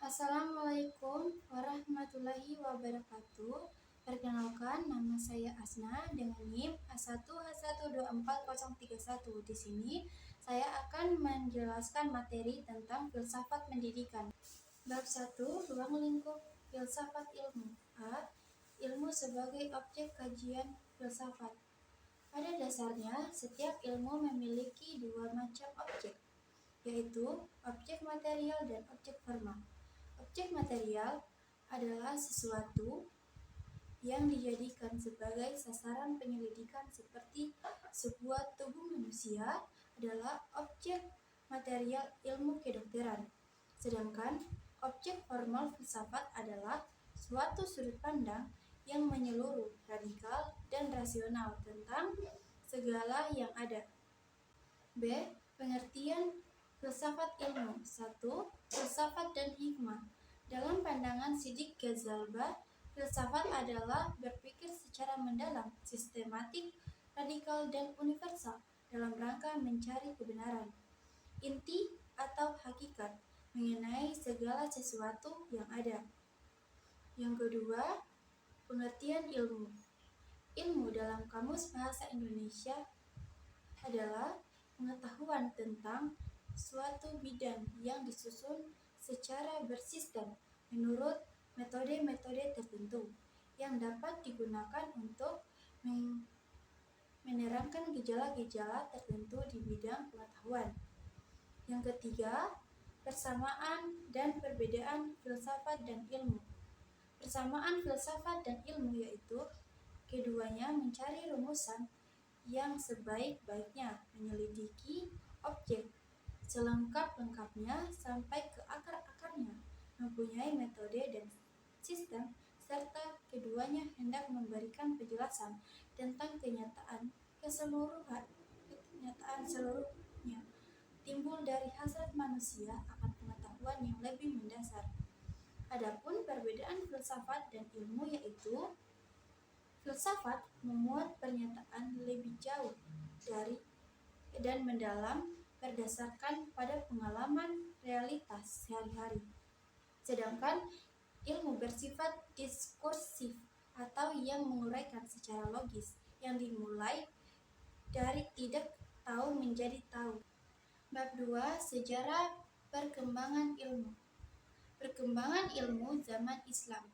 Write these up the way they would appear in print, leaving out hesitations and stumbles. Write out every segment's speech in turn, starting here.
Assalamualaikum warahmatullahi wabarakatuh. Perkenalkan, nama saya Asna dengan NIM A1H1240031. Di sini saya akan menjelaskan materi tentang filsafat pendidikan. Bab 1, ruang lingkup filsafat ilmu. A. Ilmu sebagai objek kajian filsafat. Pada dasarnya, setiap ilmu memiliki dua macam objek, yaitu objek material dan objek formal. Objek material adalah sesuatu yang dijadikan sebagai sasaran penyelidikan, seperti sebuah tubuh manusia adalah objek material ilmu kedokteran. Sedangkan objek formal filsafat adalah suatu sudut pandang yang menyeluruh, radikal, dan rasional tentang segala yang ada. B. Pengertian filsafat ilmu. 1. Filsafat dan hikmah. Dalam pandangan Siddiq Ghazalba, filsafat adalah berpikir secara mendalam, sistematik, radikal, dan universal dalam rangka mencari kebenaran, inti atau hakikat mengenai segala sesuatu yang ada. Yang kedua, pengertian ilmu. Ilmu dalam Kamus Bahasa Indonesia adalah pengetahuan tentang suatu bidang yang disusun secara bersistem menurut metode-metode tertentu yang dapat digunakan untuk menerangkan gejala-gejala tertentu di bidang pengetahuan. Yang ketiga, persamaan dan perbedaan filsafat dan ilmu. Persamaan filsafat dan ilmu yaitu keduanya mencari rumusan yang sebaik-baiknya, menyelidiki objek selengkap-lengkapnya sampai ke akar-akarnya, mempunyai metode dan sistem, serta keduanya hendak memberikan penjelasan tentang kenyataan seluruhnya, timbul dari hasrat manusia akan pengetahuan yang lebih mendasar. Adapun perbedaan filsafat dan ilmu yaitu filsafat memuat pernyataan lebih jauh dari dan mendalam berdasarkan pada pengalaman realitas sehari-hari. Sedangkan ilmu bersifat diskursif atau yang menguraikan secara logis, yang dimulai dari tidak tahu menjadi tahu. Bab 2, sejarah perkembangan ilmu. Perkembangan ilmu zaman Islam.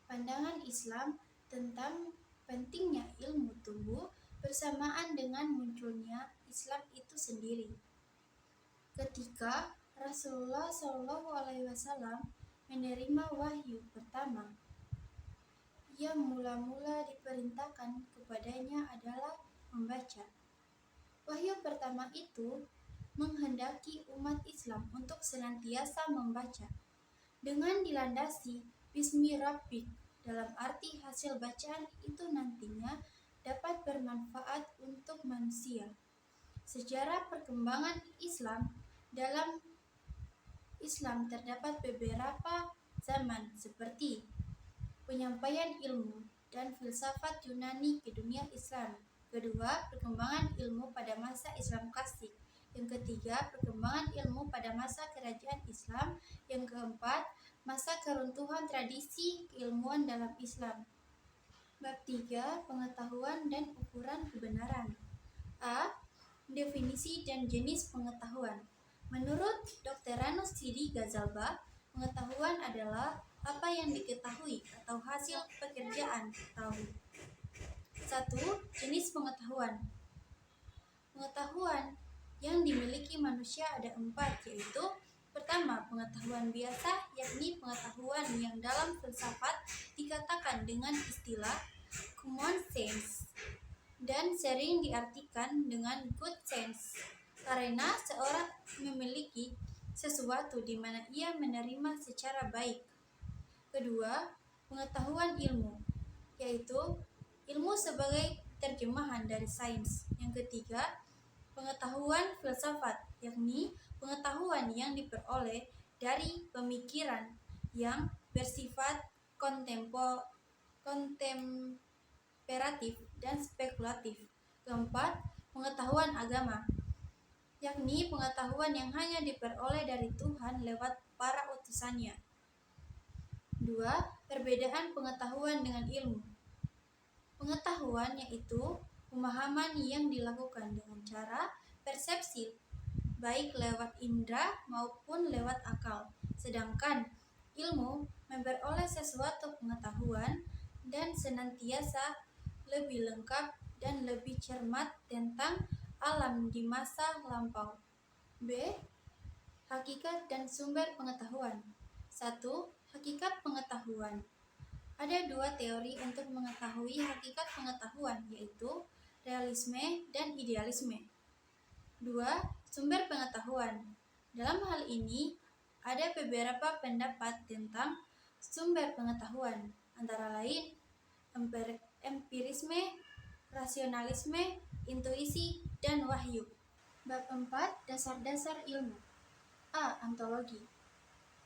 Pandangan Islam tentang pentingnya ilmu tumbuh bersamaan dengan munculnya Islam itu sendiri. Ketika Rasulullah SAW menerima wahyu pertama, yang mula-mula diperintahkan kepadanya adalah membaca. Wahyu pertama itu menghendaki umat Islam untuk senantiasa membaca dengan dilandasi Bismi Rabbik, dalam arti hasil bacaan itu nantinya dapat bermanfaat untuk manusia. Sejarah perkembangan Islam. Dalam Islam terdapat beberapa zaman seperti penyampaian ilmu dan filsafat Yunani ke dunia Islam. Kedua, perkembangan ilmu pada masa Islam klasik. Yang ketiga, perkembangan ilmu pada masa kerajaan Islam. Yang keempat, masa keruntuhan tradisi keilmuan dalam Islam. Bab 3, pengetahuan dan ukuran kebenaran. A. Definisi dan jenis pengetahuan. Menurut Dr. Ranus Siddiq Ghazalba, pengetahuan adalah apa yang diketahui atau hasil pekerjaan tahu. 1. Jenis pengetahuan. Pengetahuan yang dimiliki manusia ada 4, yaitu pertama, pengetahuan biasa, yakni pengetahuan yang dalam filsafat dikatakan dengan istilah common sense dan sering diartikan dengan good sense, karena seorang memiliki sesuatu di mana ia menerima secara baik. Kedua, pengetahuan ilmu, yaitu ilmu sebagai terjemahan dari sains. Yang ketiga, pengetahuan filsafat, yakni pengetahuan yang diperoleh dari pemikiran yang bersifat kontemplatif dan spekulatif. Keempat, pengetahuan agama, yakni pengetahuan yang hanya diperoleh dari Tuhan lewat para keputusannya. 2. Perbedaan pengetahuan dengan ilmu. Pengetahuan yaitu pemahaman yang dilakukan dengan cara persepsi, baik lewat indera maupun lewat akal. Sedangkan ilmu memperoleh sesuatu pengetahuan dan senantiasa lebih lengkap dan lebih cermat tentang alam di masa lampau. B. Hakikat dan sumber pengetahuan. 1. Hakikat pengetahuan. Ada dua teori untuk mengetahui hakikat pengetahuan, yaitu realisme dan idealisme. 2. Sumber pengetahuan. Dalam hal ini, ada beberapa pendapat tentang sumber pengetahuan, antara lain empirisme, rasionalisme, intuisi, dan wahyu. Bab 4. Dasar-dasar ilmu. A. Ontologi.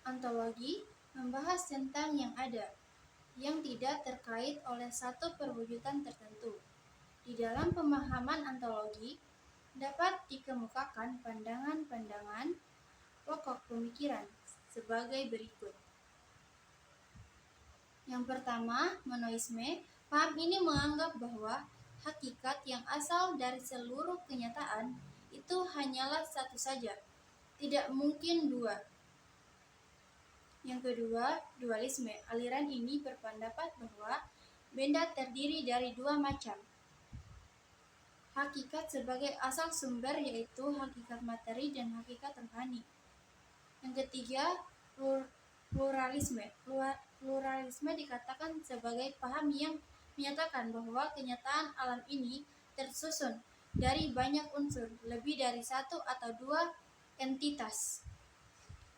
Ontologi membahas tentang yang ada, yang tidak terkait oleh satu perwujudan tertentu. Di dalam pemahaman ontologi, dapat dikemukakan pandangan-pandangan pokok pemikiran sebagai berikut. Yang pertama, monoisme. Paham ini menganggap bahwa hakikat yang asal dari seluruh kenyataan itu hanyalah satu saja, tidak mungkin dua. Yang kedua, dualisme. Aliran ini berpendapat bahwa benda terdiri dari dua macam hakikat sebagai asal sumber, yaitu hakikat materi dan hakikat rohani. Yang ketiga, pluralisme. Pluralisme dikatakan sebagai paham yang menyatakan bahwa kenyataan alam ini tersusun dari banyak unsur, lebih dari satu atau dua entitas.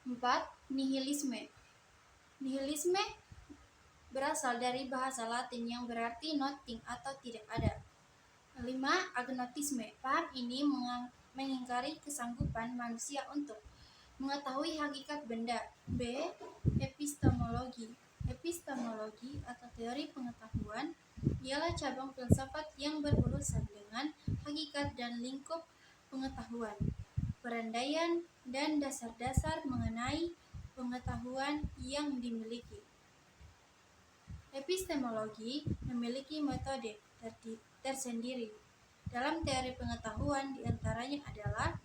4. Nihilisme. Nihilisme berasal dari bahasa Latin yang berarti nothing atau tidak ada. 5. Agnotisme. Paham ini mengingkari kesanggupan manusia untuk mengetahui hakikat benda. B. Epistemologi. Epistemologi atau teori pengetahuan ialah cabang filsafat yang berurusan dengan hakikat dan lingkup pengetahuan, perandaian, dan dasar-dasar mengenai pengetahuan yang dimiliki. Epistemologi memiliki metode tersendiri. Dalam teori pengetahuan diantaranya adalah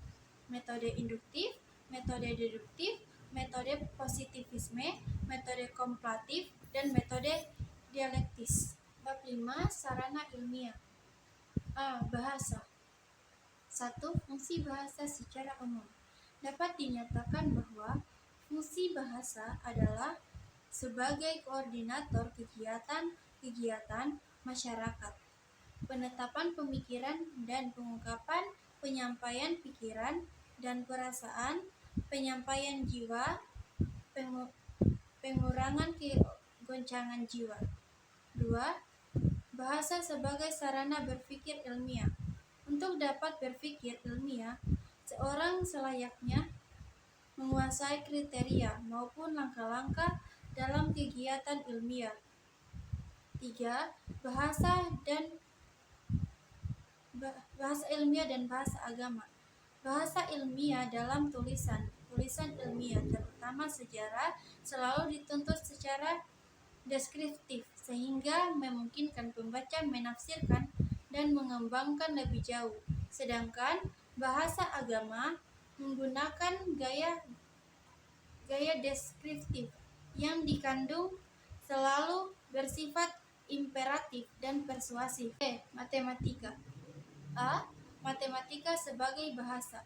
metode induktif, metode deduktif, metode positivisme, metode komplatif, dan metode dialektis. Bab 5. Sarana ilmiah. A. Bahasa. 1. Fungsi bahasa secara umum. Dapat dinyatakan bahwa fungsi bahasa adalah sebagai koordinator kegiatan-kegiatan masyarakat, penetapan pemikiran dan pengungkapan, penyampaian pikiran dan perasaan, penyampaian jiwa, pengurangan kegoncangan jiwa. 2. Bahasa sebagai sarana berpikir ilmiah. Untuk dapat berpikir ilmiah, seorang selayaknya menguasai kriteria maupun langkah-langkah dalam kegiatan ilmiah. 3. Bahasa ilmiah dan bahasa agama. Bahasa ilmiah dalam tulisan ilmiah, terutama sejarah, selalu dituntut secara deskriptif, sehingga memungkinkan pembaca menafsirkan dan mengembangkan lebih jauh. Sedangkan bahasa agama menggunakan gaya deskriptif yang dikandung selalu bersifat imperatif dan persuasif. Matematika. A. Matematika sebagai bahasa.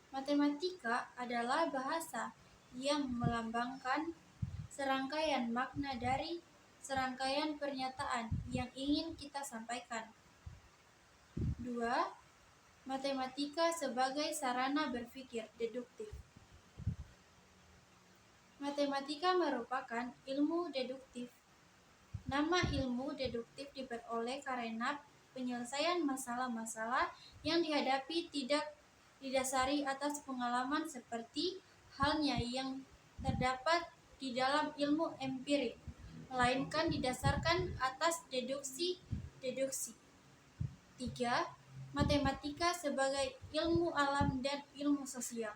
Matematika adalah bahasa yang melambangkan serangkaian makna dari serangkaian pernyataan yang ingin kita sampaikan. 2. Matematika sebagai sarana berpikir deduktif. Matematika merupakan ilmu deduktif. Nama ilmu deduktif diperoleh karena penyelesaian masalah-masalah yang dihadapi tidak didasari atas pengalaman seperti halnya yang terdapat di dalam ilmu empirik, melainkan didasarkan atas deduksi. 3. Matematika sebagai ilmu alam dan ilmu sosial.